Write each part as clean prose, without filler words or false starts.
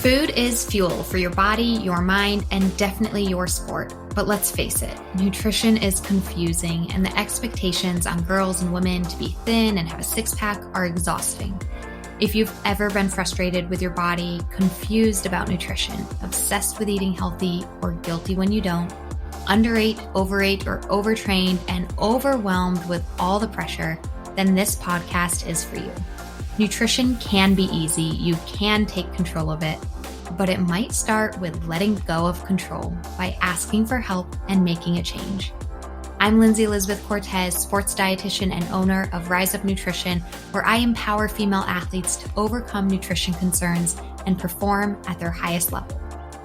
Food is fuel for your body, your mind, and definitely your sport. But let's face it, nutrition is confusing, and the expectations on girls and women to be thin and have a six-pack are exhausting. If you've ever been frustrated with your body, confused about nutrition, obsessed with eating healthy, or guilty when you don't, underate, overate, or overtrained, and overwhelmed with all the pressure, then this podcast is for you. Nutrition can be easy. You can take control of it, but it might start with letting go of control by asking for help and making a change. I'm Lindsay Elizabeth Cortez, sports dietitian and owner of Rise Up Nutrition, where I empower female athletes to overcome nutrition concerns and perform at their highest level,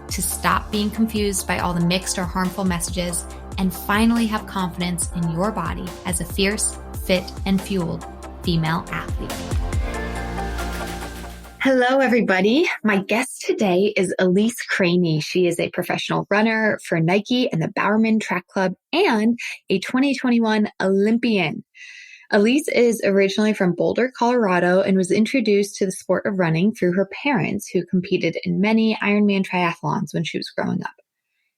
to stop being confused by all the mixed or harmful messages, and finally have confidence in your body as a fierce, fit, and fueled female athlete. Hello, everybody. My guest today is Elise Cranny. She is a professional runner for Nike and the Bowerman Track Club and a 2021 Olympian. Elise is originally from Boulder, Colorado, and was introduced to the sport of running through her parents, who competed in many Ironman triathlons when she was growing up.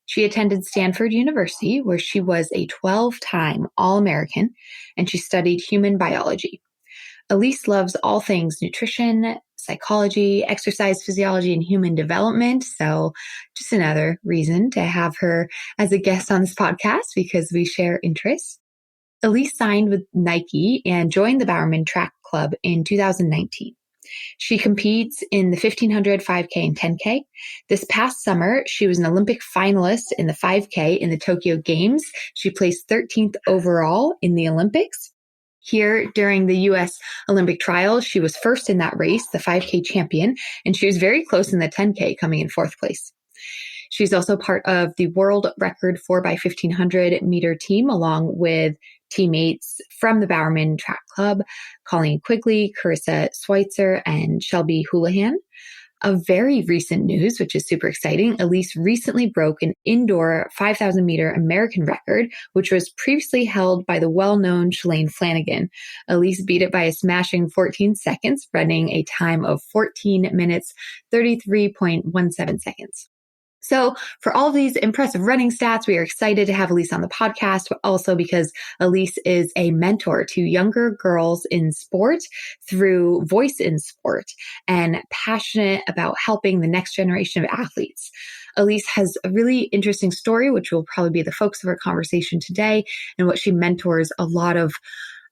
She attended Stanford University, where she was a 12-time All-American, and she studied human biology. Elise loves all things nutrition, psychology, exercise physiology, and human development. So just another reason to have her as a guest on this podcast, because we share interests. Elise signed with Nike and joined the Bowerman Track Club in 2019. She competes in the 1500, 5K, and 10K. This past summer, she was an Olympic finalist in the 5K in the Tokyo Games. She placed 13th overall in the Olympics. Here, during the U.S. Olympic trials, she was first in that race, the 5K champion, and she was very close in the 10K, coming in fourth place. She's also part of the world record 4x1500 meter team, along with teammates from the Bowerman Track Club, Colleen Quigley, Carissa Schweitzer, and Shelby Houlihan. Of very recent news, which is super exciting, Elise recently broke an indoor 5,000 meter American record, which was previously held by the well-known Shalane Flanagan. Elise beat it by a smashing 14 seconds, running a time of 14 minutes, 33.17 seconds. So for all of these impressive running stats, we are excited to have Elise on the podcast, but also because Elise is a mentor to younger girls in sport through Voice in Sport and passionate about helping the next generation of athletes. Elise has a really interesting story, which will probably be the focus of our conversation today, and what she mentors a lot of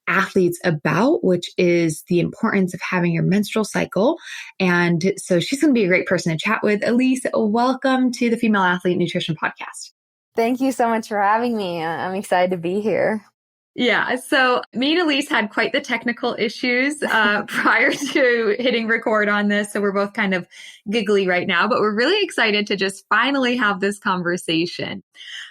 athletes about, which is the importance of having your menstrual cycle. And so she's going to be a great person to chat with. Elise, welcome to the Female Athlete Nutrition Podcast. Thank you so much for having me. I'm excited to be here. Yeah. So me and Elise had quite the technical issues prior to hitting record on this. So we're both kind of giggly right now, but we're really excited to just finally have this conversation.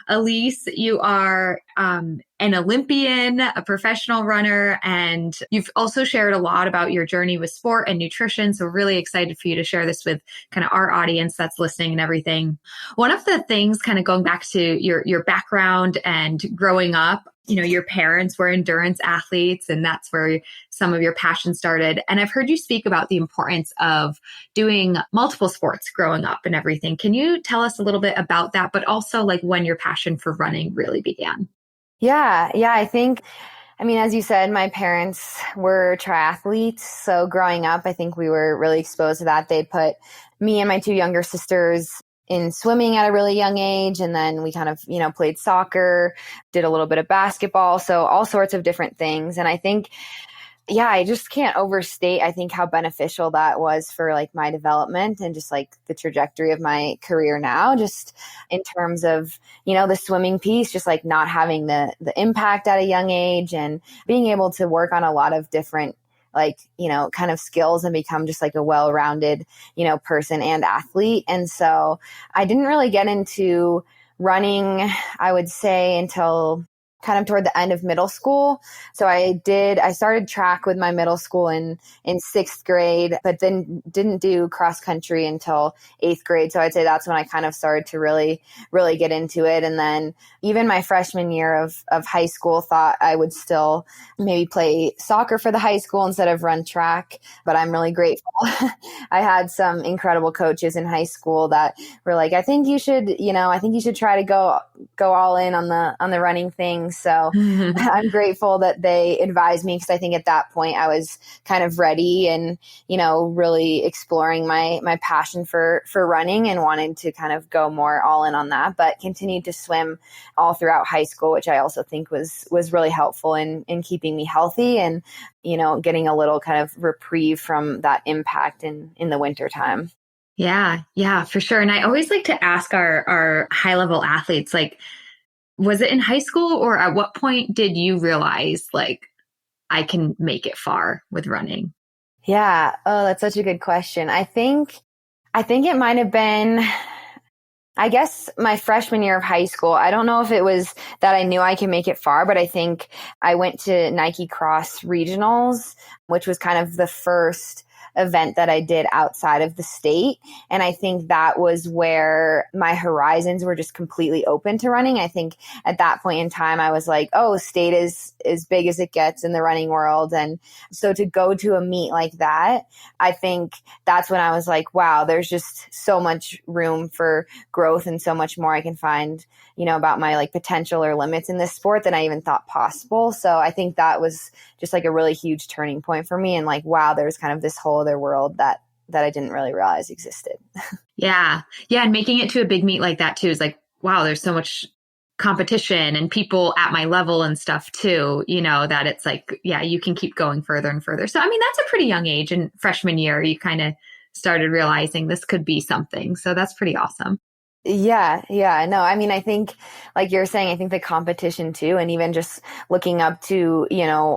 Elise, you are an Olympian, a professional runner, and you've also shared a lot about your journey with sport and nutrition. So really excited for you to share this with kind of our audience that's listening and everything. One of the things, kind of going back to your background and growing up, your parents were endurance athletes, and that's where some of your passion started. And I've heard you speak about the importance of doing multiple sports growing up and everything. Can you tell us a little bit about that, but also like when your passion for running really began? Yeah. I think, as you said, my parents were triathletes. So growing up, I think we were really exposed to that. They put me and my two younger sisters in swimming at a really young age. And then we kind of, played soccer, did a little bit of basketball. So all sorts of different things. And I think, I just can't overstate, I think, how beneficial that was for like my development and just like the trajectory of my career now, just in terms of, the swimming piece, just like not having the impact at a young age and being able to work on a lot of different kind of skills and become just like a well-rounded, person and athlete. And so I didn't really get into running, I would say, until kind of toward the end of middle school. So I started track with my middle school in 6th grade, but then didn't do cross country until 8th grade. So I'd say that's when I kind of started to really, really get into it. And then even my freshman year of high school, thought I would still maybe play soccer for the high school instead of run track. But I'm really grateful. I had some incredible coaches in high school that were like, I think you should try to go all in on the running thing. So I'm grateful that they advised me, because I think at that point I was kind of ready and, really exploring my passion for running and wanted to kind of go more all in on that, but continued to swim all throughout high school, which I also think was really helpful in keeping me healthy and, getting a little kind of reprieve from that impact in the winter time. Yeah, for sure. And I always like to ask our high level athletes, like, was it in high school or at what point did you realize like I can make it far with running? Yeah. Oh, that's such a good question. I think it might have been, I guess, my freshman year of high school. I don't know if it was that I knew I could make it far, but I think I went to Nike Cross Regionals, which was kind of the first event that I did outside of the state. And I think that was where my horizons were just completely open to running. I think at that point in time, I was like, oh, state is as big as it gets in the running world. And so to go to a meet like that, I think that's when I was like, wow, there's just so much room for growth and so much more I can find, about my like potential or limits in this sport than I even thought possible. So I think that was just like a really huge turning point for me. And like, wow, there's kind of this whole other world that I didn't really realize existed. Yeah. And making it to a big meet like that too is like, wow, there's so much competition and people at my level and stuff too, that it's like, yeah, you can keep going further and further. So, I mean, that's a pretty young age. In freshman year, you kind of started realizing this could be something. So that's pretty awesome. Yeah. No, I mean, I think like you're saying, I think the competition too, and even just looking up to,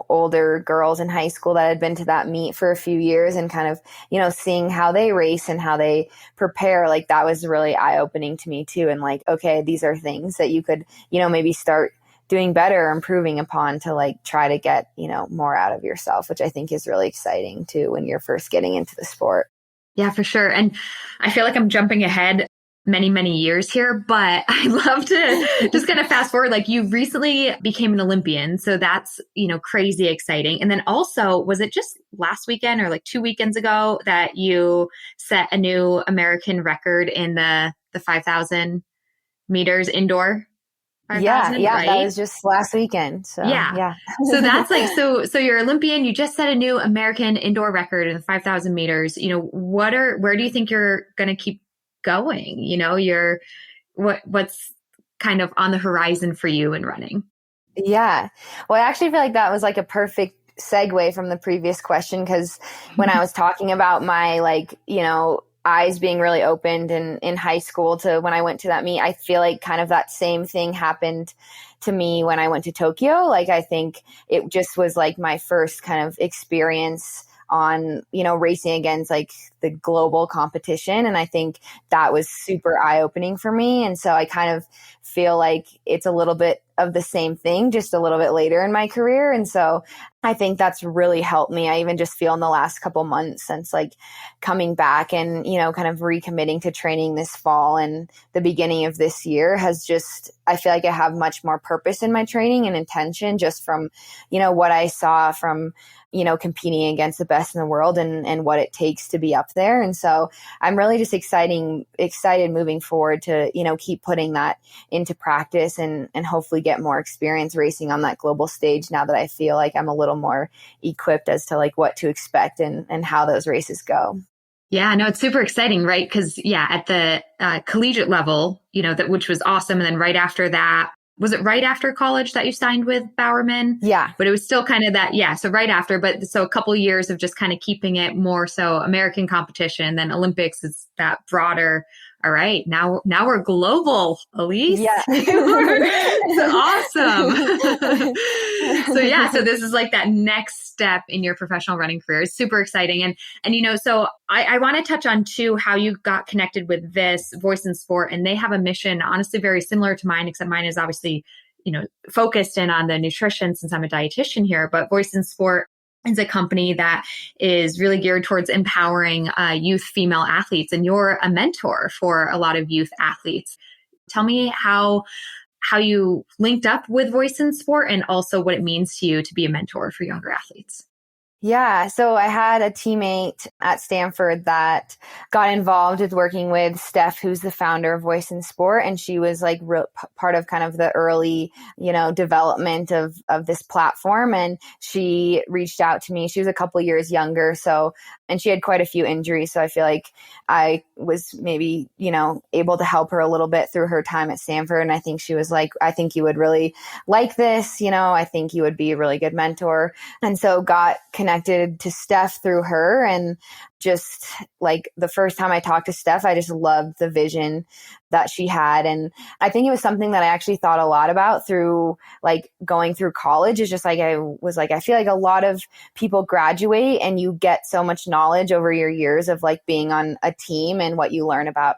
older girls in high school that had been to that meet for a few years and kind of, seeing how they race and how they prepare, like that was really eye-opening to me too. And like, okay, these are things that you could, maybe start doing better or improving upon to like try to get, more out of yourself, which I think is really exciting too when you're first getting into the sport. Yeah, for sure. And I feel like I'm jumping ahead many, many years here, but I'd love to just kind of fast forward. Like you recently became an Olympian. So that's, crazy exciting. And then also, was it just last weekend or like 2 weekends ago that you set a new American record in the 5,000 meters indoor? 5,000, yeah, right? That was just last weekend. So yeah. So that's like, so you're Olympian, you just set a new American indoor record in the 5,000 meters. Where do you think you're going to keep going? What's kind of on the horizon for you in running? Yeah. Well, I actually feel like that was like a perfect segue from the previous question, because when I was talking about my eyes being really opened in high school to when I went to that meet, I feel like kind of that same thing happened to me when I went to Tokyo. Like I think it just was like my first kind of experience on, racing against like the global competition. And I think that was super eye-opening for me. And so I kind of feel like it's a little bit of the same thing, just a little bit later in my career. And so I think that's really helped me. I even just feel in the last couple months since like coming back and, kind of recommitting to training this fall and the beginning of this year has just, I feel like I have much more purpose in my training and intention just from, what I saw from, competing against the best in the world and what it takes to be up there. And so I'm really just excited moving forward to, keep putting that into practice and hopefully get more experience racing on that global stage now that I feel like I'm a little more equipped as to like what to expect and how those races go. Yeah, no, it's super exciting, right? Because at the collegiate level, which was awesome. And then right after that, was it right after college that you signed with Bowerman? Yeah. But it was still kind of that, so right after, but so a couple of years of just kind of keeping it more so American competition, then Olympics is that broader. All right, now we're global, Elise. Yeah. It's awesome. So this is like that next step in your professional running career. It's super exciting. And so I want to touch on too, how you got connected with this Voice in Sport, and they have a mission, honestly, very similar to mine, except mine is obviously focused in on the nutrition since I'm a dietitian here, but Voice in Sport is a company that is really geared towards empowering youth female athletes. And you're a mentor for a lot of youth athletes. Tell me how you linked up with Voice in Sport and also what it means to you to be a mentor for younger athletes. Yeah. So I had a teammate at Stanford that got involved with working with Steph, who's the founder of Voice in Sport. And she was like part of kind of the early, development of this platform. And she reached out to me. She was a couple years younger. And she had quite a few injuries. So I feel like I was maybe, able to help her a little bit through her time at Stanford. And I think she was like, I think you would really like this. I think you would be a really good mentor. And so got connected to Steph through her. And just like the first time I talked to Steph, I just loved the vision that she had. And I think it was something that I actually thought a lot about through like going through college. Is just like, I feel like a lot of people graduate and you get so much knowledge over your years of like being on a team and what you learn about,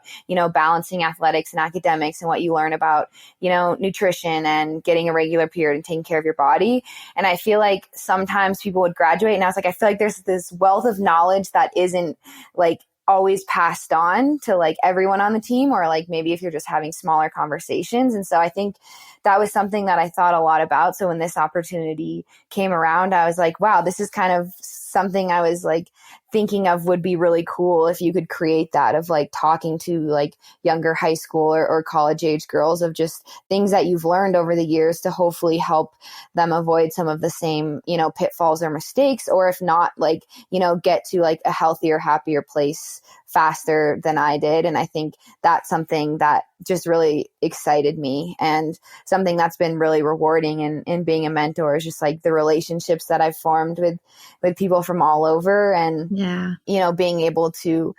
balancing athletics and academics and what you learn about, nutrition and getting a regular period and taking care of your body. And I feel like sometimes people would graduate and I was like, I feel like there's this wealth of knowledge that isn't like always passed on to like everyone on the team, or like maybe if you're just having smaller conversations. And so I think that was something that I thought a lot about. So when this opportunity came around, I was like, wow, this is kind of something I was like thinking of would be really cool if you could create that, of like talking to like younger high school or college age girls of just things that you've learned over the years to hopefully help them avoid some of the same, pitfalls or mistakes, or if not, like, get to like a healthier, happier place faster than I did. And I think that's something that just really excited me, and something that's been really rewarding in being a mentor is just like the relationships that I've formed with people from all over, and, being able to,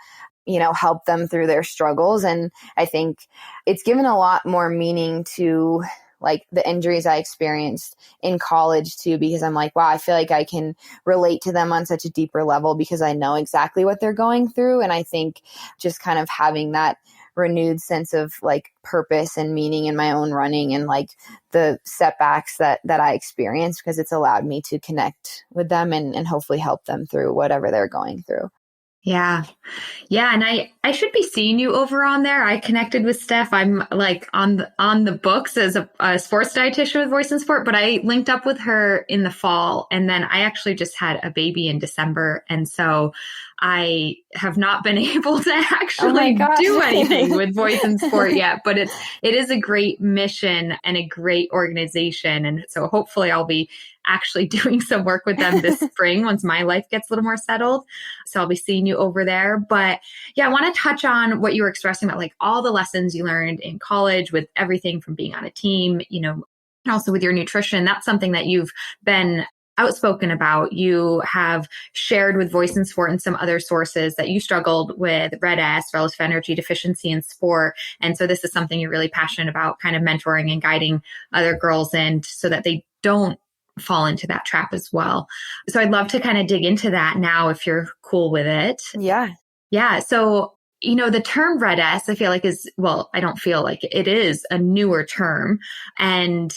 help them through their struggles. And I think it's given a lot more meaning to like the injuries I experienced in college too, because I'm like, wow, I feel like I can relate to them on such a deeper level because I know exactly what they're going through. And I think just kind of having that renewed sense of like purpose and meaning in my own running and like the setbacks that I experienced, because it's allowed me to connect with them and hopefully help them through whatever they're going through. Yeah. Yeah. And I should be seeing you over on there. I connected with Steph. I'm like on the books as a sports dietitian with Voice in Sport, but I linked up with her in the fall. And then I actually just had a baby in December. And so I have not been able to actually do anything with Voice in Sport yet, but it is a great mission and a great organization. And so hopefully I'll be actually doing some work with them this spring once my life gets a little more settled. So I'll be seeing you over there. But yeah, I want to touch on what you were expressing about like all the lessons you learned in college with everything from being on a team, and also with your nutrition. That's something that you've been outspoken about. You have shared with Voice in Sport and some other sources that you struggled with RED-S, relative energy deficiency in sport. And so this is something you're really passionate about, kind of mentoring and guiding other girls in so that they don't fall into that trap as well. So I'd love to kind of dig into that now if you're cool with it. Yeah. Yeah. So, the term RED-S, I feel like I don't feel like it is a newer term. And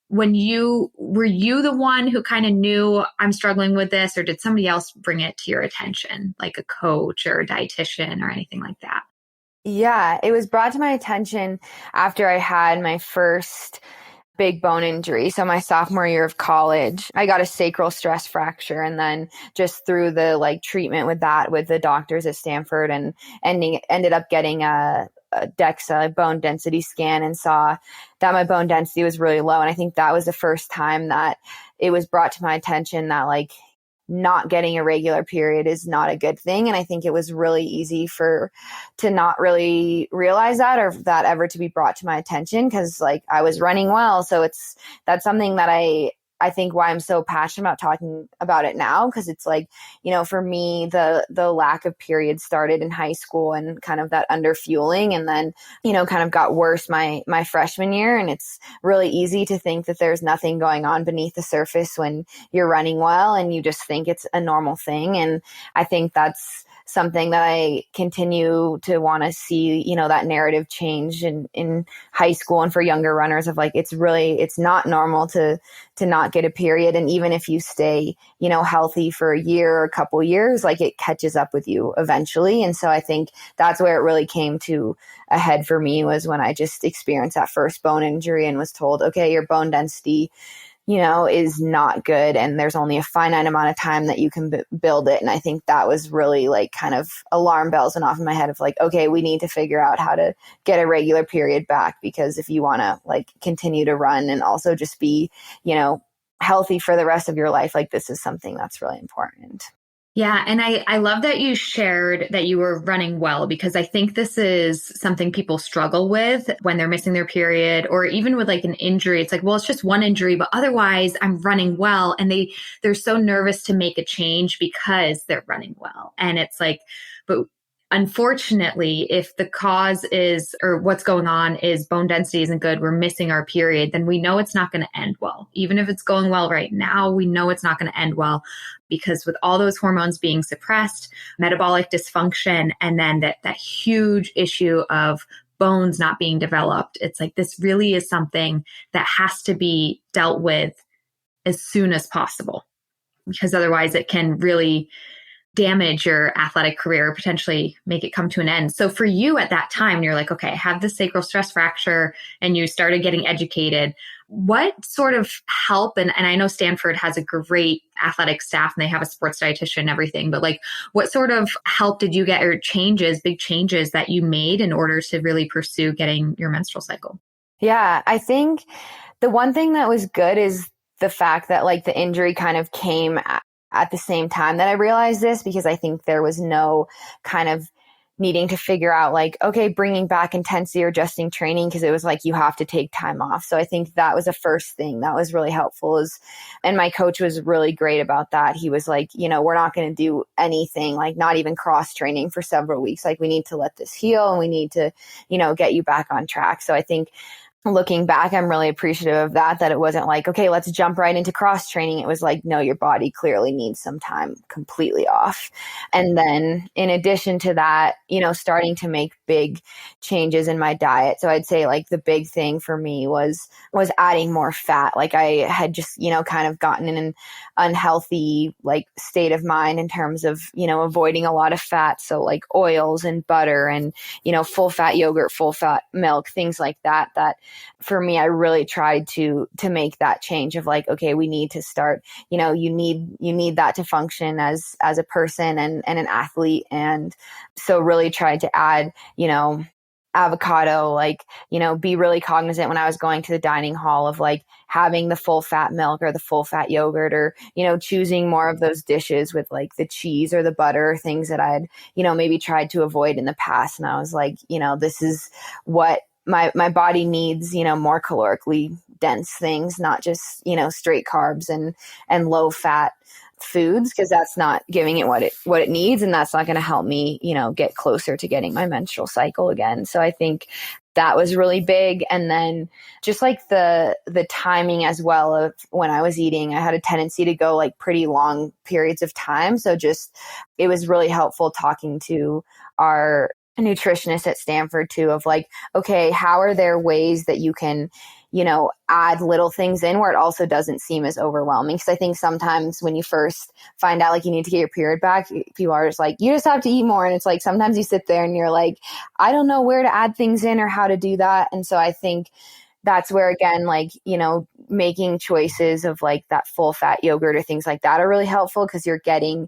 were you the one who kind of knew I'm struggling with this, or did somebody else bring it to your attention, like a coach or a dietitian or anything like that? Yeah, it was brought to my attention after I had my first big bone injury. So my sophomore year of college, I got a sacral stress fracture, and then just through the like treatment with the doctors at Stanford, and ended up getting a DEXA bone density scan, and saw that my bone density was really low. And I think that was the first time that it was brought to my attention that like not getting a regular period is not a good thing. And I think it was really easy to not really realize that, or that ever to be brought to my attention, because like I was running well. So that's something that I think why I'm so passionate about talking about it now, because it's like, for me, the lack of periods started in high school and kind of that underfueling, and then, kind of got worse my freshman year. And it's really easy to think that there's nothing going on beneath the surface when you're running well, and you just think it's a normal thing. And I think that's something that I continue to want to see, that narrative change in high school and for younger runners of like, it's not normal to not get a period. And even if you stay, healthy for a year or a couple years, like it catches up with you eventually. And so I think that's where it really came to a head for me, was when I just experienced that first bone injury and was told, okay, your bone density is not good, and there's only a finite amount of time that you can build it. And I think that was really like kind of alarm bells went off in my head of like, okay, we need to figure out how to get a regular period back, because if you want to like continue to run and also just be, healthy for the rest of your life, like this is something that's really important. Yeah. And I love that you shared that you were running well, because I think this is something people struggle with when they're missing their period, or even with like an injury. It's like, well, it's just one injury, but otherwise I'm running well. And they're so nervous to make a change because they're running well. And it's like, but unfortunately, if the cause is, or what's going on is bone density isn't good, we're missing our period, then we know it's not going to end well. Even if it's going well right now, we know it's not going to end well, because with all those hormones being suppressed, metabolic dysfunction, and then that huge issue of bones not being developed, it's like this really is something that has to be dealt with as soon as possible, because otherwise it can really damage your athletic career, potentially make it come to an end. So for you at that time, you're like, okay, I have this sacral stress fracture, and you started getting educated. What sort of help, and I know Stanford has a great athletic staff and they have a sports dietitian and everything, but like what sort of help did you get, or big changes that you made in order to really pursue getting your menstrual cycle? Yeah, I think the one thing that was good is the fact that like the injury kind of came at the same time that I realized this, because I think there was no kind of needing to figure out like, okay, bringing back intensity or adjusting training, because it was like, you have to take time off. So I think that was the first thing that was really helpful and my coach was really great about that. He was like, we're not going to do anything, like not even cross training for several weeks. Like we need to let this heal, and we need to, get you back on track. So I think looking back, I'm really appreciative of that it wasn't like, okay, let's jump right into cross training. It was like, no, your body clearly needs some time completely off. And then in addition to that, starting to make big changes in my diet. So I'd say like the big thing for me was adding more fat. Like I had just, kind of gotten in an unhealthy like state of mind in terms of, avoiding a lot of fat. So like oils and butter and, full fat yogurt, full fat milk, things like that for me, I really tried to make that change of like, okay, we need to start, you need that to function as a person and an athlete. And so really tried to add, avocado, like, be really cognizant when I was going to the dining hall of like having the full fat milk or the full fat yogurt, or, choosing more of those dishes with like the cheese or the butter, things that I'd, maybe tried to avoid in the past. And I was like, this is what my body needs, more calorically dense things, not just, straight carbs and low fat foods, because that's not giving it what it needs. And that's not going to help me, get closer to getting my menstrual cycle again. So I think that was really big. And then just like the timing as well of when I was eating, I had a tendency to go like pretty long periods of time. So just, it was really helpful talking to our nutritionist at Stanford too, of like, okay, how are there ways that you can, add little things in where it also doesn't seem as overwhelming? Because I think sometimes when you first find out like you need to get your period back, people are just like, you just have to eat more. And it's like, sometimes you sit there and you're like, I don't know where to add things in or how to do that. And so I think that's where, again, like, making choices of like that full fat yogurt or things like that are really helpful, because you're getting,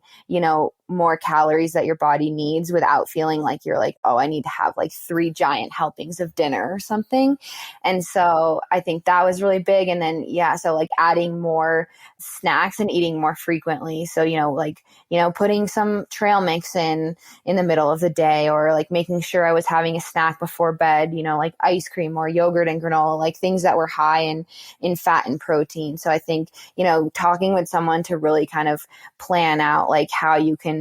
more calories that your body needs without feeling like you're like, oh, I need to have like 3 giant helpings of dinner or something. And so I think that was really big. And then, so like adding more snacks and eating more frequently. So, putting some trail mix in the middle of the day, or like making sure I was having a snack before bed, like ice cream or yogurt and granola, like things that were high in fat and protein. So I think, talking with someone to really kind of plan out like how you can,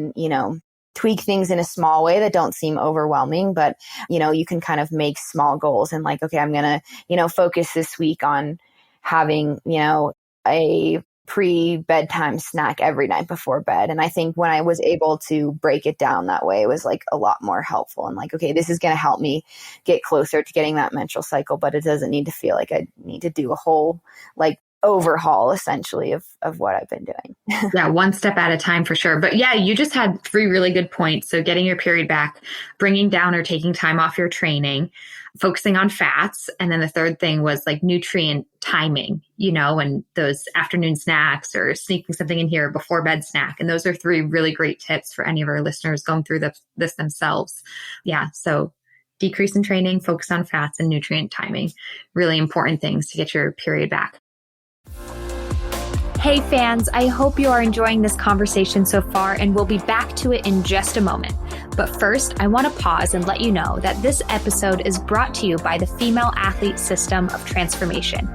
tweak things in a small way that don't seem overwhelming, but, you can kind of make small goals and like, okay, I'm going to, focus this week on having, a pre-bedtime snack every night before bed. And I think when I was able to break it down that way, it was like a lot more helpful and like, okay, this is going to help me get closer to getting that menstrual cycle, but it doesn't need to feel like I need to do a whole like overhaul essentially of what I've been doing. Yeah, one step at a time for sure. But yeah, you just had 3 really good points. So getting your period back, bringing down or taking time off your training, focusing on fats. And then the third thing was like nutrient timing, and those afternoon snacks or sneaking something in here before bed snack. And those are 3 really great tips for any of our listeners going through this themselves. Yeah. So decrease in training, focus on fats and nutrient timing, really important things to get your period back. Hey fans, I hope you are enjoying this conversation so far, and we'll be back to it in just a moment. But first, I want to pause and let you know that this episode is brought to you by the Female Athlete System of Transformation,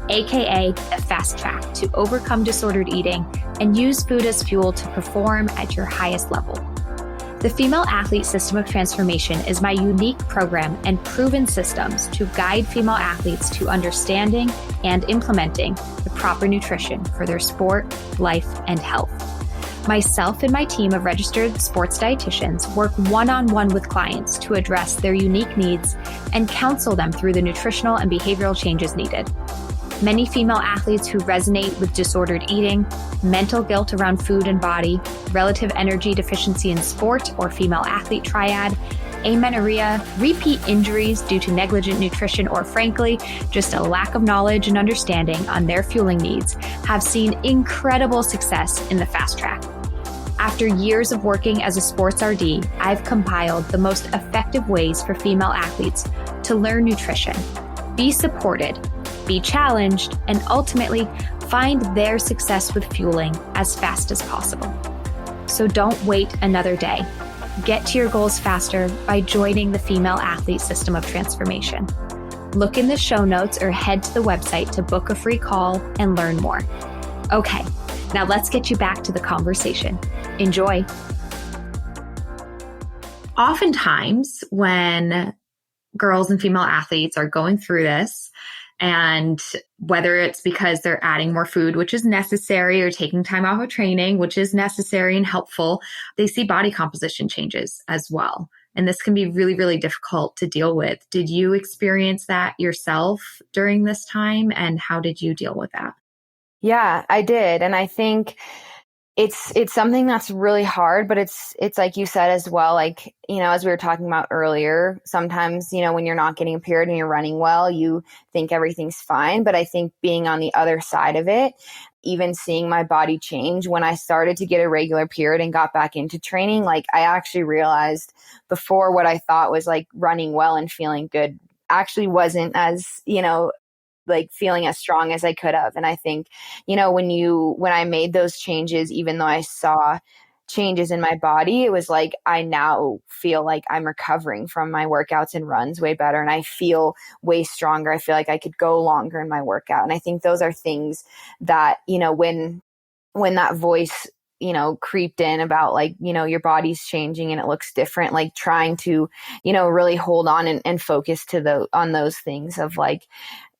aka the Fast Track to overcome disordered eating and use food as fuel to perform at your highest level. The Female Athlete System of Transformation is my unique program and proven systems to guide female athletes to understanding and implementing the proper nutrition for their sport, life, and health. Myself and my team of registered sports dietitians work one-on-one with clients to address their unique needs and counsel them through the nutritional and behavioral changes needed. Many female athletes who resonate with disordered eating, mental guilt around food and body, relative energy deficiency in sport or female athlete triad, amenorrhea, repeat injuries due to negligent nutrition, or frankly, just a lack of knowledge and understanding on their fueling needs, have seen incredible success in the Fast Track. After years of working as a sports RD, I've compiled the most effective ways for female athletes to learn nutrition, be supported, be challenged, and ultimately find their success with fueling as fast as possible. So don't wait another day. Get to your goals faster by joining the Female Athlete System of Transformation. Look in the show notes or head to the website to book a free call and learn more. Okay, now let's get you back to the conversation. Enjoy. Oftentimes, when girls and female athletes are going through this, and whether it's because they're adding more food, which is necessary, or taking time off of training, which is necessary and helpful, they see body composition changes as well. And this can be really, really difficult to deal with. Did you experience that yourself during this time? And how did you deal with that? Yeah, I did. And I think it's something that's really hard, but it's like you said as well, like, as we were talking about earlier, sometimes, when you're not getting a period and you're running well, you think everything's fine. But I think being on the other side of it, even seeing my body change when I started to get a regular period and got back into training, like I actually realized before what I thought was like running well and feeling good actually wasn't as, like feeling as strong as I could have. And I think, when I made those changes, even though I saw changes in my body, it was like, I now feel like I'm recovering from my workouts and runs way better. And I feel way stronger. I feel like I could go longer in my workout. And I think those are things that, when that voice, creeped in about like, your body's changing and it looks different, like trying to, really hold on and focus on those things of like,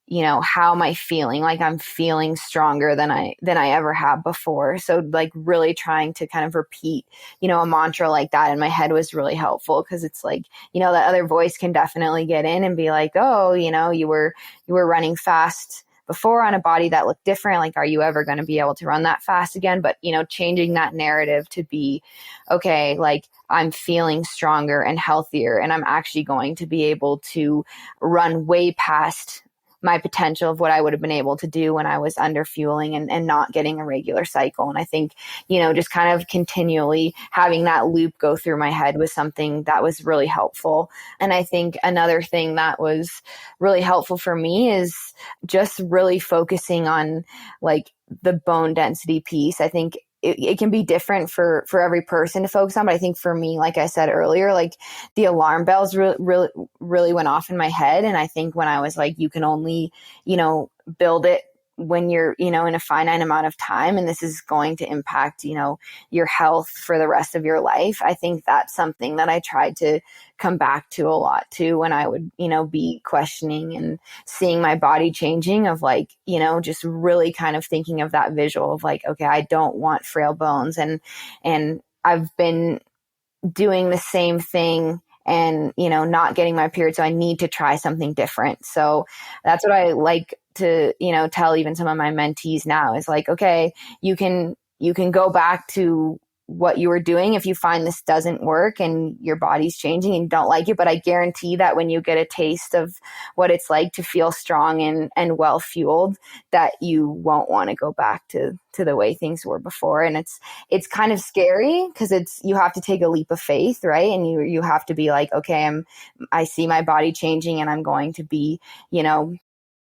how am I feeling? Like I'm feeling stronger than I ever have before. So like really trying to kind of repeat, a mantra like that in my head was really helpful, because it's like, that other voice can definitely get in and be like, oh, you were running fast before on a body that looked different. Like, are you ever going to be able to run that fast again? But, changing that narrative to be, okay, like I'm feeling stronger and healthier, and I'm actually going to be able to run way past my potential of what I would have been able to do when I was under fueling and not getting a regular cycle. And I think, just kind of continually having that loop go through my head was something that was really helpful. And I think another thing that was really helpful for me is just really focusing on like the bone density piece. I think it can be different for every person to focus on. But I think for me, like I said earlier, like the alarm bells really went off in my head. And I think when I was like, you can only, build it when you're, in a finite amount of time, and this is going to impact, your health for the rest of your life. I think that's something that I tried to come back to a lot too, when I would, be questioning and seeing my body changing, of like, just really kind of thinking of that visual of like, okay, I don't want frail bones. And I've been doing the same thing and, not getting my period. So I need to try something different. So that's what I like to, tell even some of my mentees now, is like, okay, you can go back to what you were doing if you find this doesn't work and your body's changing and you don't like it. But I guarantee that when you get a taste of what it's like to feel strong and well fueled, that you won't want to go back to the way things were before. And it's kind of scary, because you have to take a leap of faith, right? And you have to be like, okay, I see my body changing and I'm going to be,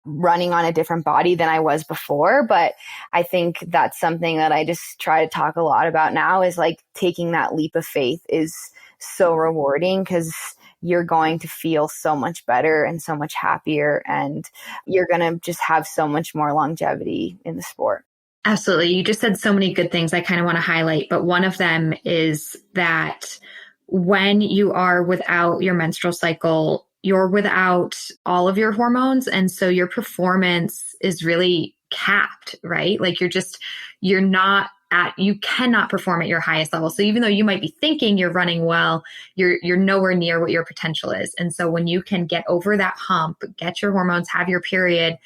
running on a different body than I was before. But I think that's something that I just try to talk a lot about now, is like taking that leap of faith is so rewarding, because you're going to feel so much better and so much happier, and you're going to just have so much more longevity in the sport. Absolutely. You just said so many good things I kind of want to highlight, but one of them is that when you are without your menstrual cycle, you're without all of your hormones. And so your performance is really capped, right? Like you cannot perform at your highest level. So even though you might be thinking you're running well, you're nowhere near what your potential is. And so when you can get over that hump, get your hormones, have your period,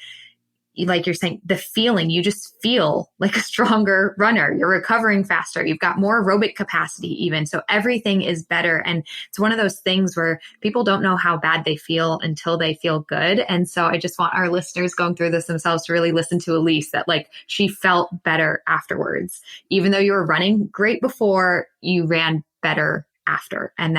like you're saying, the feeling, you just feel like a stronger runner. You're recovering faster. You've got more aerobic capacity even. So everything is better. And it's one of those things where people don't know how bad they feel until they feel good. And so I just want our listeners going through this themselves to really listen to Elise, that like she felt better afterwards. Even though you were running great before, you ran better after. And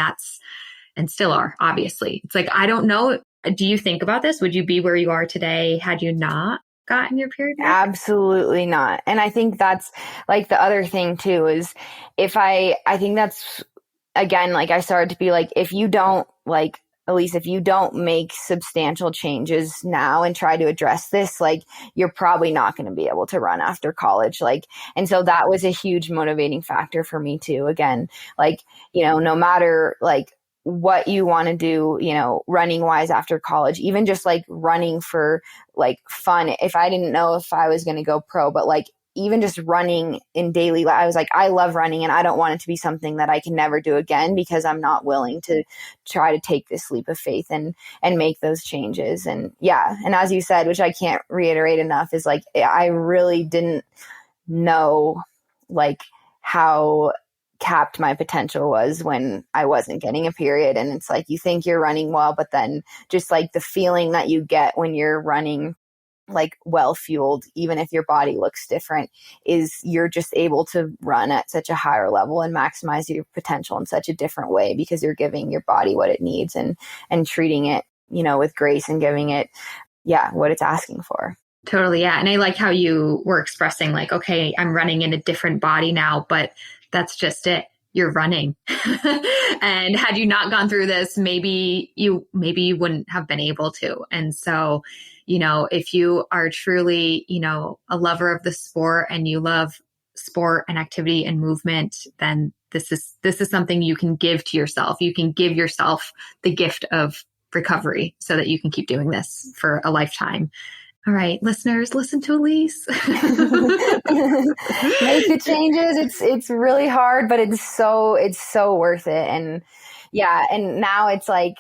still are, obviously. It's like, I don't know. Do you think about this? Would you be where you are today had you not gotten your period back? Absolutely not. And I think that's like the other thing too, is I think that's, again, like I started to be like, if you don't like, Elise, if you don't make substantial changes now and try to address this, like you're probably not going to be able to run after college. Like, and so that was a huge motivating factor for me too. Again, like, no matter like what you want to do, running wise after college, even just like running for like fun. If I didn't know if I was going to go pro, but like even just running in daily life, I was like, I love running and I don't want it to be something that I can never do again, because I'm not willing to try to take this leap of faith and make those changes. And yeah. And as you said, which I can't reiterate enough, is like, I really didn't know like how capped my potential was when I wasn't getting a period. And it's like, you think you're running well, but then just like the feeling that you get when you're running like well fueled, even if your body looks different, is you're just able to run at such a higher level and maximize your potential in such a different way, because you're giving your body what it needs and treating it, with grace and giving it, what it's asking for. Totally. Yeah. And I like how you were expressing like, okay, I'm running in a different body now, but that's just it. You're running. And had you not gone through this, maybe you wouldn't have been able to. And so, if you are truly, a lover of the sport and you love sport and activity and movement, then this is something you can give to yourself. You can give yourself the gift of recovery so that you can keep doing this for a lifetime. All right, listeners, listen to Elise. Make the changes. It's really hard, but it's so worth it. And yeah, and now it's like,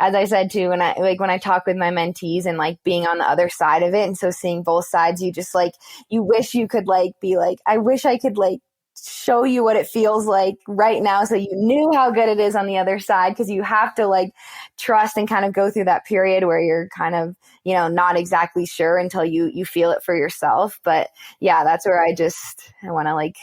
as I said too, when I talk with my mentees and like being on the other side of it, and so seeing both sides, you just like, you wish you could like be like, I wish I could like show you what it feels like right now, so you knew how good it is on the other side, because you have to like trust and kind of go through that period where you're kind of, not exactly sure until you feel it for yourself. But yeah, that's where I want to like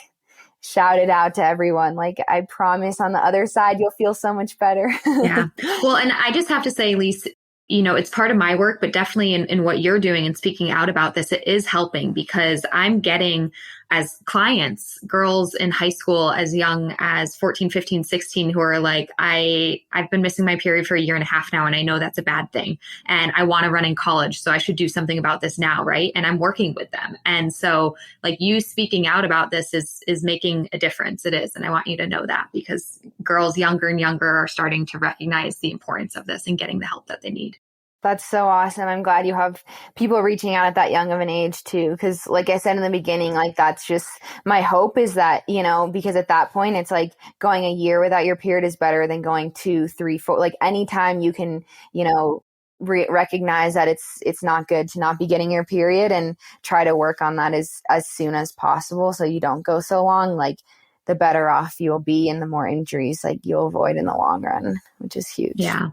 shout it out to everyone. Like, I promise on the other side, you'll feel so much better. Yeah. Well, and I just have to say, Elise, it's part of my work, but definitely in what you're doing and speaking out about this, it is helping, because I'm getting as clients, girls in high school as young as 14, 15, 16, who are like, I've been missing my period for a year and a half now, and I know that's a bad thing. And I want to run in college, so I should do something about this now, right? And I'm working with them. And so like you speaking out about this is making a difference. It is. And I want you to know that, because girls younger and younger are starting to recognize the importance of this and getting the help that they need. That's so awesome. I'm glad you have people reaching out at that young of an age too. Because like I said in the beginning, like that's just my hope is that, you know, because at that point it's like going a year without your period is better than going 2, 3, 4, like anytime you can, you know, recognize that it's not good to not be getting your period and try to work on that as soon as possible. So you don't go so long, like the better off you'll be and the more injuries like you'll avoid in the long run, which is huge. Yeah.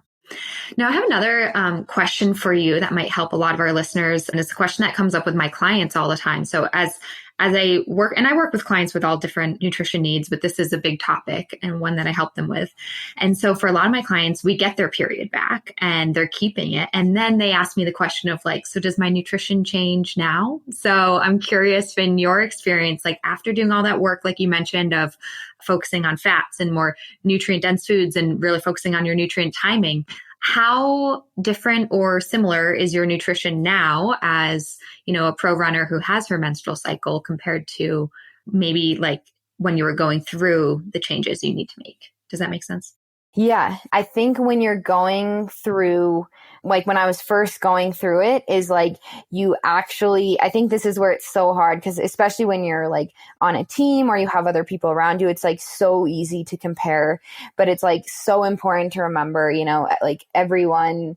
Now, I have another question for you that might help a lot of our listeners. And it's a question that comes up with my clients all the time. So as I work, and I work with clients with all different nutrition needs, but this is a big topic and one that I help them with. And so for a lot of my clients, we get their period back and they're keeping it. And then they ask me the question of like, so does my nutrition change now? So I'm curious, in your experience, like after doing all that work, like you mentioned, of focusing on fats and more nutrient dense foods and really focusing on your nutrient timing, how different or similar is your nutrition now as, you know, a pro runner who has her menstrual cycle compared to maybe like when you were going through the changes you need to make? Does that make sense? Yeah, I think when you're going through, like when I was first going through it, is like you actually, I think this is where it's so hard, because especially when you're like on a team or you have other people around you, it's like so easy to compare, but it's like so important to remember, you know, like everyone's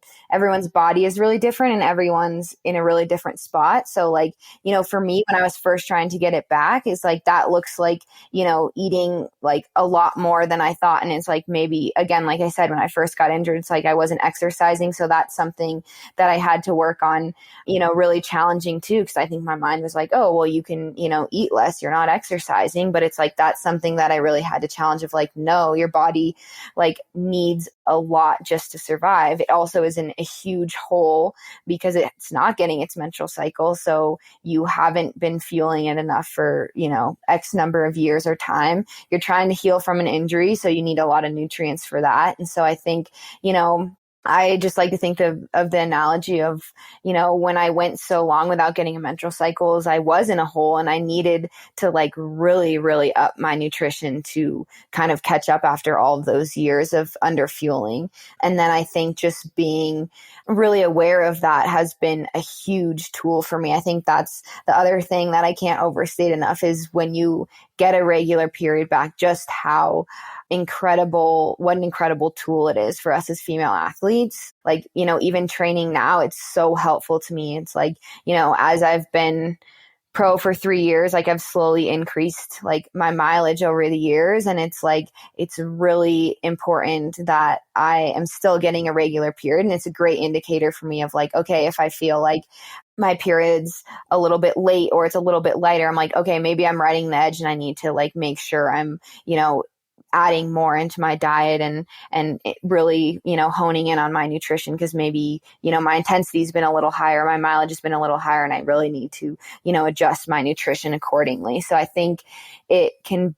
body is really different and everyone's in a really different spot. So like, you know, for me, when I was first trying to get it back, it's like that looks like, you know, eating like a lot more than I thought. And it's like maybe, again, like I said, when I first got injured, it's like I wasn't exercising. So that's something that I had to work on, you know, really challenging too. Cause I think my mind was like, oh, well, you can, you know, eat less, you're not exercising. But it's like, that's something that I really had to challenge of like, no, your body like needs a lot just to survive. It also is in a huge hole because it's not getting its menstrual cycle. So you haven't been fueling it enough for, you know, X number of years or time. You're trying to heal from an injury. So you need a lot of nutrients for that. And so I think, you know, I just like to think of the analogy of, you know, when I went so long without getting a menstrual cycles, I was in a hole and I needed to like really, really up my nutrition to kind of catch up after all of those years of underfueling. And then I think just being really aware of that has been a huge tool for me. I think that's the other thing that I can't overstate enough is when you get a regular period back, just what an incredible tool it is for us as female athletes. Like, you know, even training now, it's so helpful to me. It's like, you know, as I've been pro for 3 years, like I've slowly increased like my mileage over the years. And it's like, it's really important that I am still getting a regular period. And it's a great indicator for me of like, okay, if I feel like my period's a little bit late or it's a little bit lighter, I'm like, okay, maybe I'm riding the edge and I need to like make sure I'm, you know, adding more into my diet and really, you know, honing in on my nutrition, because maybe, you know, my intensity's been a little higher, my mileage has been a little higher, and I really need to, you know, adjust my nutrition accordingly. So I think it can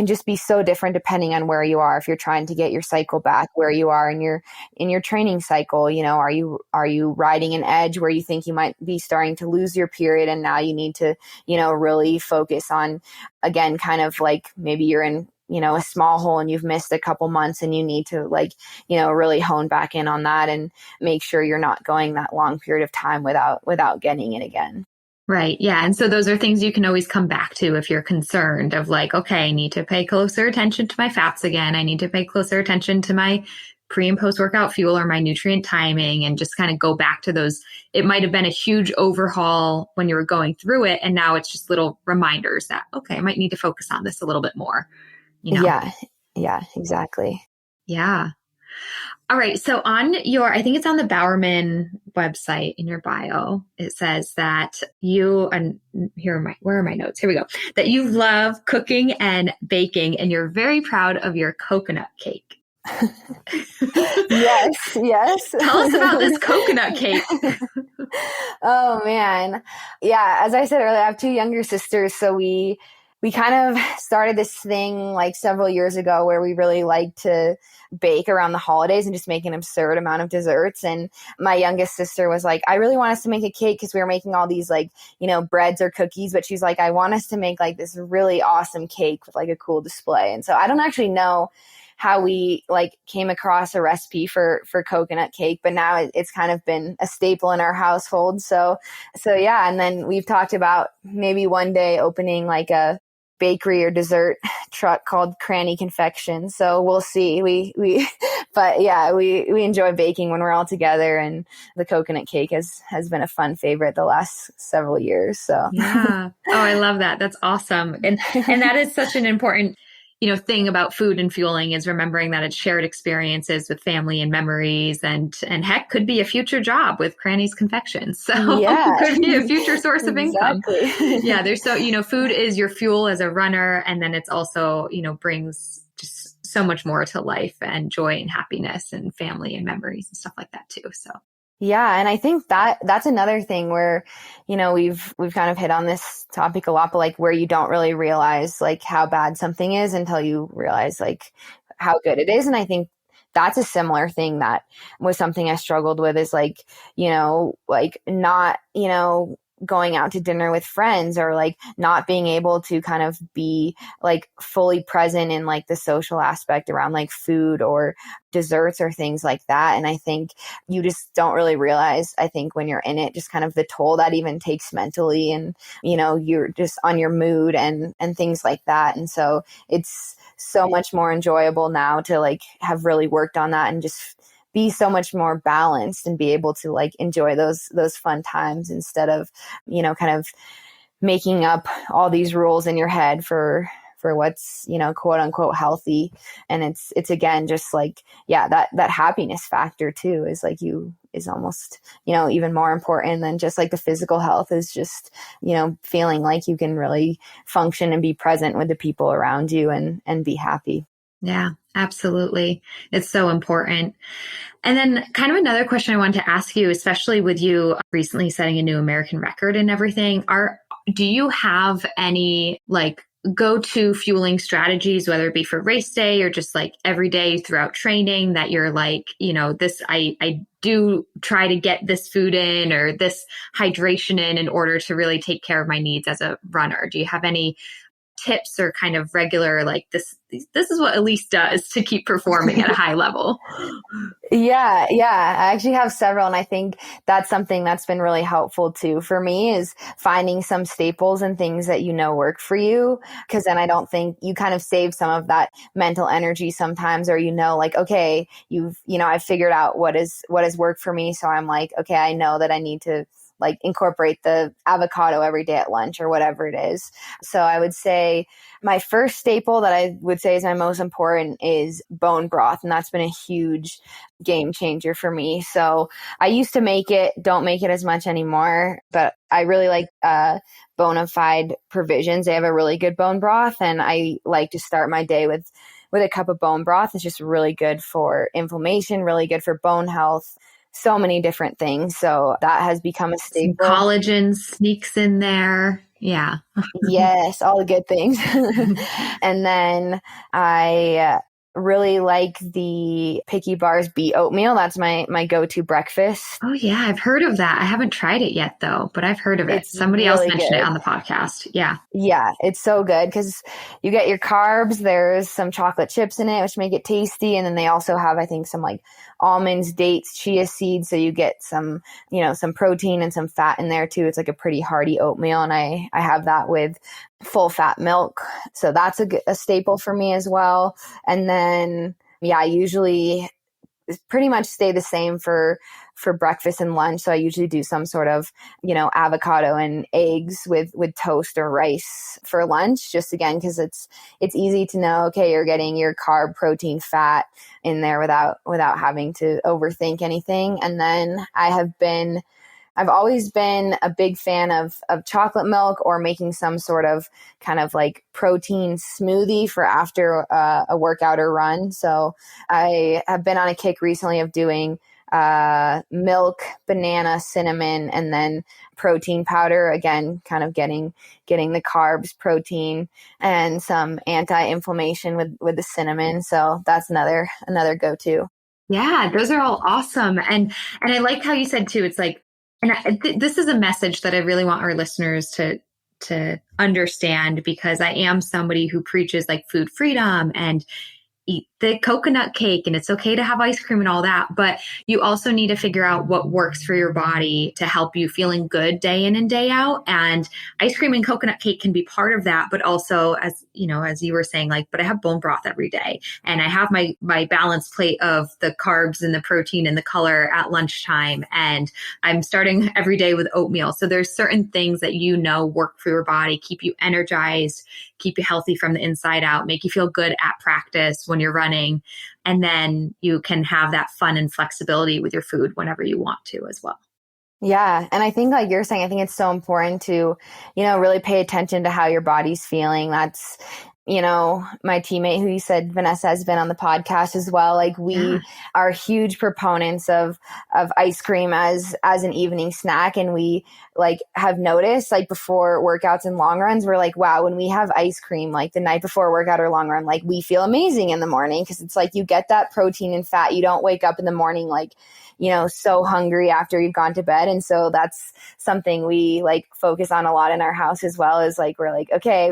just be so different depending on where you are. If you're trying to get your cycle back, where you are in your training cycle, you know, are you riding an edge where you think you might be starting to lose your period and now you need to, you know, really focus on, again, kind of like maybe you're in, you know, a small hole and you've missed a couple months and you need to like, you know, really hone back in on that and make sure you're not going that long period of time without getting it again. Right. Yeah. And so those are things you can always come back to if you're concerned of like, okay, I need to pay closer attention to my fats again. I need to pay closer attention to my pre and post workout fuel or my nutrient timing, and just kind of go back to those. It might have been a huge overhaul when you were going through it. And now it's just little reminders that, okay, I might need to focus on this a little bit more. You know? Yeah. Yeah, exactly. Yeah. All right. So I think it's on the Bowerman website in your bio, it says that where are my notes? Here we go. That you love cooking and baking and you're very proud of your coconut cake. Yes. Tell us about this coconut cake. Oh man. Yeah. As I said earlier, I have two younger sisters. So we kind of started this thing like several years ago where we really like to bake around the holidays and just make an absurd amount of desserts. And my youngest sister was like, I really want us to make a cake because we were making all these like, breads or cookies. But she's like, I want us to make like this really awesome cake with like a cool display. And so I don't actually know how we like came across a recipe for coconut cake, but now it's kind of been a staple in our household. So yeah. And then we've talked about maybe one day opening like a bakery or dessert truck called Cranny Confection. So we'll see. But yeah, we enjoy baking when we're all together, and the coconut cake has been a fun favorite the last several years. So yeah. Oh, I love that. That's awesome. And that is such an important thing about food and fueling, is remembering that it's shared experiences with family and memories, and heck, could be a future job with Cranny's Confections. So yeah. could be a future source of income. Yeah. There's food is your fuel as a runner. And then it's also, brings just so much more to life, and joy and happiness and family and memories and stuff like that too. So yeah. And I think that's another thing where, we've kind of hit on this topic a lot, but like where you don't really realize like how bad something is until you realize like how good it is. And I think that's a similar thing that was something I struggled with, is like, like not, going out to dinner with friends, or like not being able to kind of be like fully present in like the social aspect around like food or desserts or things like that. And I think you just don't really realize, I think when you're in it, just kind of the toll that even takes mentally, and you're just on your mood and things like that. And so it's so much more enjoyable now to like have really worked on that and just be so much more balanced and be able to like enjoy those fun times, instead of, kind of making up all these rules in your head for what's, quote unquote healthy. And it's again, just like, yeah, that happiness factor too is like is almost, even more important than just like the physical health, is just, feeling like you can really function and be present with the people around you and be happy. Yeah, absolutely. It's so important. And then kind of another question I wanted to ask you, especially with you recently setting a new American record and everything, do you have any like go-to fueling strategies, whether it be for race day or just like every day throughout training, that you're like, this, I do try to get this food in or this hydration in order to really take care of my needs as a runner? Do you have any tips or kind of regular, like this is what Elise does to keep performing at a high level? Yeah. I actually have several. And I think that's something that's been really helpful too for me, is finding some staples and things that work for you. Cause then I don't think you kind of save some of that mental energy sometimes, or like, okay, I've figured out what has worked for me. So I'm like, okay, I know that I need to like incorporate the avocado every day at lunch or whatever it is. So I would say my first staple that I would say is my most important is bone broth. And that's been a huge game changer for me. So I used to make it, don't make it as much anymore, but I really like Bonafide Provisions. They have a really good bone broth, and I like to start my day with a cup of bone broth. It's just really good for inflammation, really good for bone health, so many different things. So that has become a staple. Some collagen sneaks in there. Yeah. Yes, all the good things. And then I really like the Picky Bars beet oatmeal. That's my go-to breakfast. Oh yeah, I've heard of that. I haven't tried it yet though, but I've heard of it. Somebody else mentioned it on the podcast. Yeah. Yeah, it's so good because you get your carbs. There's some chocolate chips in it, which make it tasty. And then they also have, I think, some like almonds, dates, chia seeds. So you get some, some protein and some fat in there too. It's like a pretty hearty oatmeal. And I have that with full fat milk. So that's a staple for me as well. And then, yeah, I usually pretty much stay the same for breakfast and lunch. So I usually do some sort of, avocado and eggs with toast or rice for lunch, just again, because it's easy to know, okay, you're getting your carb, protein, fat in there without having to overthink anything. And then I've always been a big fan of chocolate milk, or making some sort of kind of like protein smoothie for after a workout or run. So I have been on a kick recently of doing milk, banana, cinnamon, and then protein powder. Again, kind of getting the carbs, protein, and some anti-inflammation with the cinnamon. So that's another go-to. Yeah, those are all awesome. And I like how you said too, it's like, and this is a message that I really want our listeners to understand, because I am somebody who preaches like food freedom and eat the coconut cake, and it's okay to have ice cream and all that. But you also need to figure out what works for your body to help you feeling good day in and day out. And ice cream and coconut cake can be part of that. But also, as you know, as you were saying, like, but I have bone broth every day, and I have my balanced plate of the carbs and the protein and the color at lunchtime. And I'm starting every day with oatmeal. So there's certain things that, you know, work for your body, keep you energized, keep you healthy from the inside out, make you feel good at practice when you're running. And then you can have that fun and flexibility with your food whenever you want to as well. Yeah. And I think, like you're saying, I think it's so important to, really pay attention to how your body's feeling. That's, my teammate who you said, Vanessa, has been on the podcast as well. Like, we are huge proponents of ice cream as an evening snack. And we like have noticed, like, before workouts and long runs, we're like, wow, when we have ice cream, like the night before a workout or long run, like, we feel amazing in the morning. Cause it's like, you get that protein and fat. You don't wake up in the morning, like, so hungry after you've gone to bed. And so that's something we like focus on a lot in our house as well, is like, we're like, okay,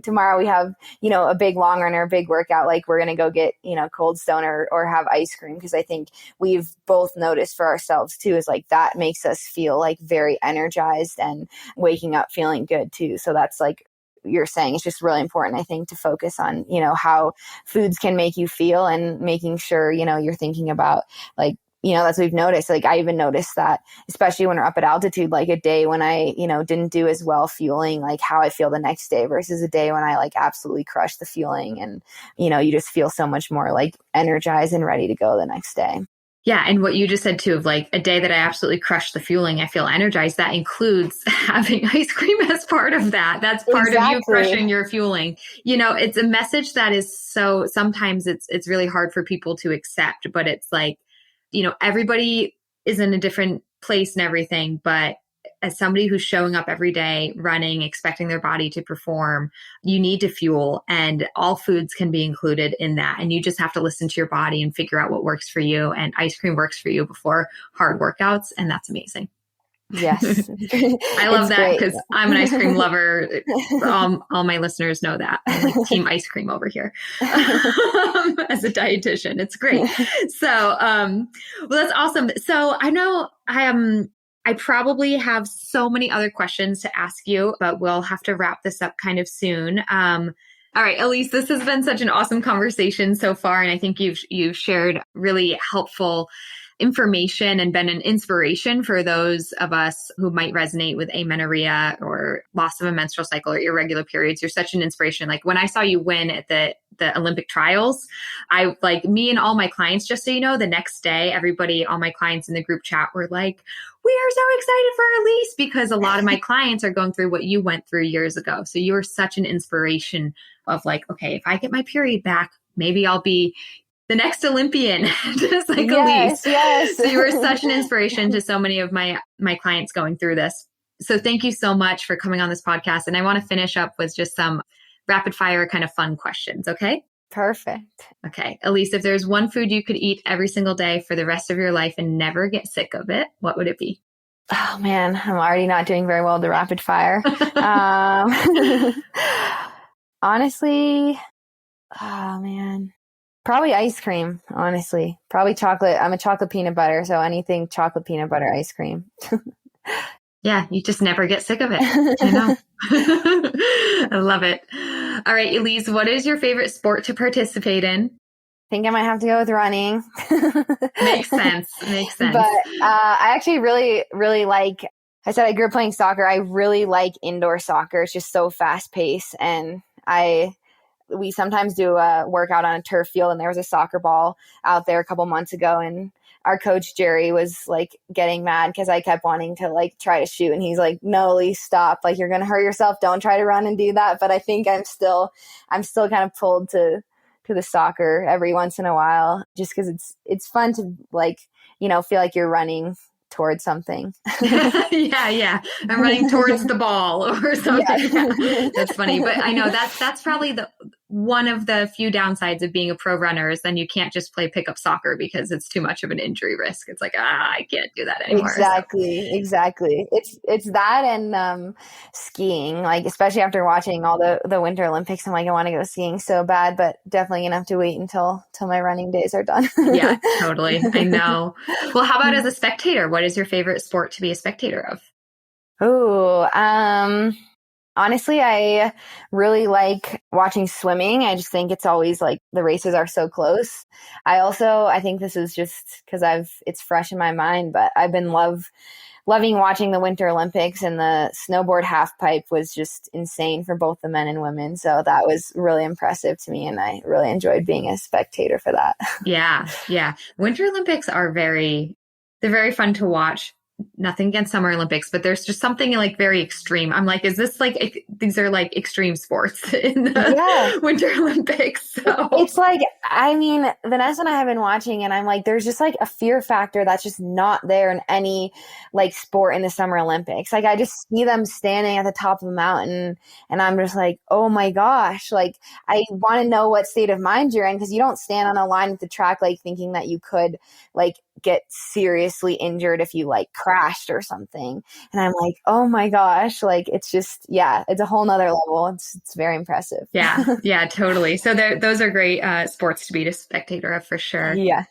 tomorrow we have, a big long run or a big workout. Like, we're going to go get, Cold Stone or have ice cream. Cause I think we've both noticed for ourselves too, is like, that makes us feel like very energized and waking up feeling good too. So that's like, you're saying, it's just really important, I think, to focus on, how foods can make you feel, and making sure, you're thinking about, like, that's what we've noticed. Like, I even noticed that, especially when we're up at altitude, like a day when I, didn't do as well fueling, like how I feel the next day versus a day when I like absolutely crushed the fueling. And, you just feel so much more like energized and ready to go the next day. Yeah. And what you just said too, of like a day that I absolutely crushed the fueling, I feel energized. That includes having ice cream as part of that. That's part of you crushing your fueling. It's a message that is so, sometimes it's really hard for people to accept, but it's like, everybody is in a different place and everything, but as somebody who's showing up every day, running, expecting their body to perform, you need to fuel, and all foods can be included in that. And you just have to listen to your body and figure out what works for you. And ice cream works for you before hard workouts. And that's amazing. Yes. I love that, because I'm an ice cream lover. All my listeners know that. I'm like team ice cream over here as a dietitian. It's great. So, well, that's awesome. So I know I probably have so many other questions to ask you, but we'll have to wrap this up kind of soon. All right, Elise, this has been such an awesome conversation so far. And I think you've shared really helpful information and been an inspiration for those of us who might resonate with amenorrhea or loss of a menstrual cycle or irregular periods. You're such an inspiration. Like, when I saw you win at the Olympic trials, I, like, me and all my clients, just so you know, the next day, everybody, all my clients in the group chat were like, we are so excited for Elise, because a lot of my clients are going through what you went through years ago. So you were such an inspiration of like, okay, if I get my period back, maybe I'll be the next Olympian, just like Elise. Yes. So you were such an inspiration to so many of my clients going through this. So thank you so much for coming on this podcast. And I want to finish up with just some rapid fire kind of fun questions. Okay. Perfect. Okay. Elise, if there's one food you could eat every single day for the rest of your life and never get sick of it, what would it be? Oh man, I'm already not doing very well with the rapid fire. Honestly, oh man. Probably ice cream, honestly. Probably chocolate. I'm a chocolate peanut butter, so anything chocolate peanut butter ice cream. Yeah, you just never get sick of it. I know. I love it. All right, Elise, what is your favorite sport to participate in? I think I might have to go with running. Makes sense. But I actually really, really like, I said I grew up playing soccer. I really like indoor soccer. It's just so fast paced, and we sometimes do a workout on a turf field, and there was a soccer ball out there a couple months ago, and our coach Jerry was like getting mad because I kept wanting to like try to shoot, and he's like, no, Lee, stop, like, you're gonna hurt yourself, don't try to run and do that. But I think I'm still kind of pulled to the soccer every once in a while, just because it's fun to like feel like you're running towards something. Yeah. I'm running towards the ball or something. Yeah, that's funny. But I know that's probably one of the few downsides of being a pro runner is then you can't just play pickup soccer because it's too much of an injury risk. It's like, I can't do that anymore. Exactly. It's that and skiing, like especially after watching all the Winter Olympics, I'm like, I want to go skiing so bad, but definitely gonna have to wait until my running days are done. Yeah, totally. I know. Well, how about as a spectator? What is your favorite sport to be a spectator of? Honestly, I really like watching swimming. I just think it's always like the races are so close. I think this is just because it's fresh in my mind, but I've been loving watching the Winter Olympics, and the snowboard half pipe was just insane for both the men and women. So that was really impressive to me, and I really enjoyed being a spectator for that. Yeah. Winter Olympics they're very fun to watch. Nothing against Summer Olympics, but there's just something like very extreme. I'm like, is this like, these are like extreme sports in the Winter Olympics. So it's like, I mean, Vanessa and I have been watching, and I'm like, there's just like a fear factor that's just not there in any like sport in the Summer Olympics. Like I just see them standing at the top of a mountain, and I'm just like, oh my gosh, like I want to know what state of mind you're in, because you don't stand on a line at the track like thinking that you could like get seriously injured if you like crashed or something. And I'm like, oh my gosh, like it's just, it's a whole nother level. It's very impressive. Yeah, totally. So those are great sports to be a spectator of for sure. Yeah.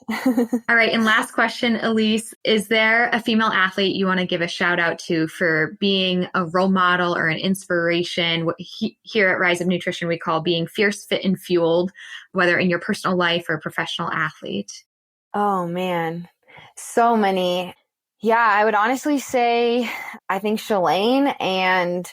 All right. And last question, Elise, is there a female athlete you want to give a shout out to for being a role model or an inspiration? What here at Rise Up Nutrition, we call being fierce, fit, and fueled, whether in your personal life or professional athlete? Oh man, so many. Yeah, I would honestly say, I think Shalane and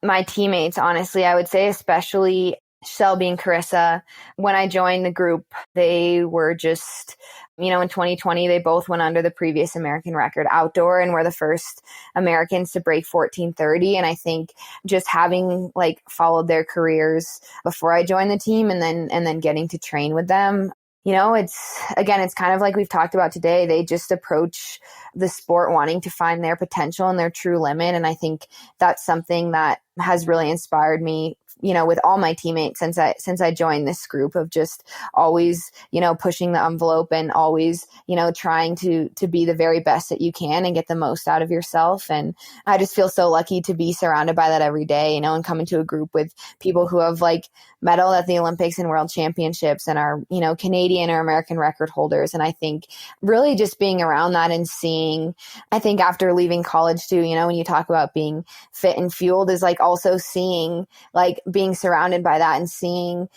my teammates, honestly, I would say especially Shelby and Carissa. When I joined the group, they were just, in 2020, they both went under the previous American record outdoor and were the first Americans to break 14:30. And I think just having like followed their careers before I joined the team and then getting to train with them, it's kind of like we've talked about today. They just approach the sport wanting to find their potential and their true limit. And I think that's something that has really inspired me, with all my teammates since I joined this group, of just always, pushing the envelope and always, trying to be the very best that you can and get the most out of yourself. And I just feel so lucky to be surrounded by that every day, and come into a group with people who have like medaled at the Olympics and World Championships and are, Canadian or American record holders. And I think really just being around that and seeing, I think after leaving college too, when you talk about being fit and fueled, is like also seeing like being surrounded by that and seeing,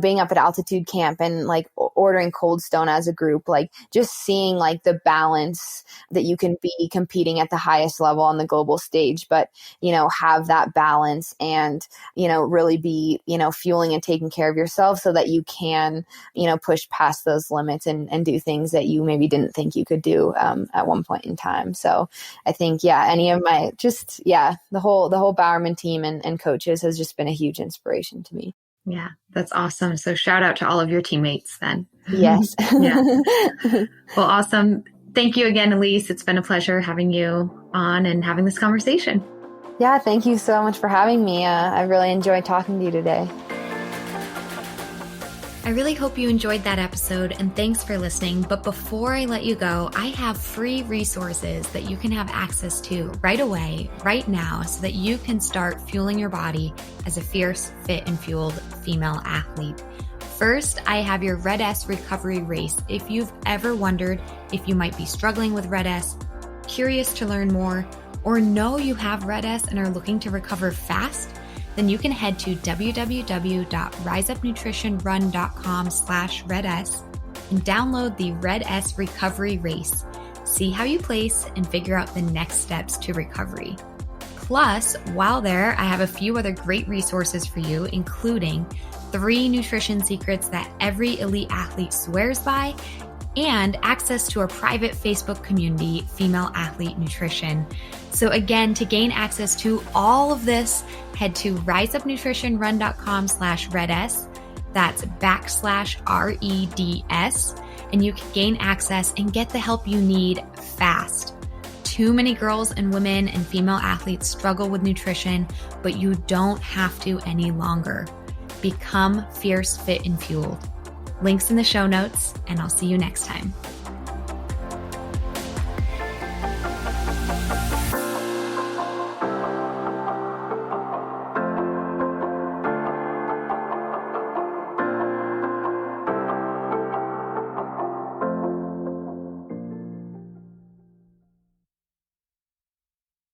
being up at altitude camp and like ordering Cold Stone as a group, like just seeing like the balance that you can be competing at the highest level on the global stage, but, have that balance and, really be, fueling and taking care of yourself so that you can, push past those limits and do things that you maybe didn't think you could do at one point in time. So I think, any of my the whole Bowerman team and coaches has just been a huge inspiration to me. Yeah, that's awesome. So shout out to all of your teammates then. Yes. Yeah. Well, awesome. Thank you again, Elise. It's been a pleasure having you on and having this conversation. Yeah, thank you so much for having me. I really enjoyed talking to you today. I really hope you enjoyed that episode, and thanks for listening. But before I let you go, I have free resources that you can have access to right away, right now, so that you can start fueling your body as a fierce, fit, and fueled female athlete. First, I have your Red S recovery race. If you've ever wondered if you might be struggling with Red S, curious to learn more, or know you have Red S and are looking to recover fast, then you can head to www.riseupnutritionrun.com/RedS and download the Red S Recovery Race. See how you place and figure out the next steps to recovery. Plus, while there, I have a few other great resources for you, including 3 nutrition secrets that every elite athlete swears by, and access to our private Facebook community, Female Athlete Nutrition. So again, to gain access to all of this, head to riseupnutritionrun.com/RedS. That's /REDS, and you can gain access and get the help you need fast. Too many girls and women and female athletes struggle with nutrition, but you don't have to any longer. Become fierce, fit, and fueled. Links in the show notes, and I'll see you next time.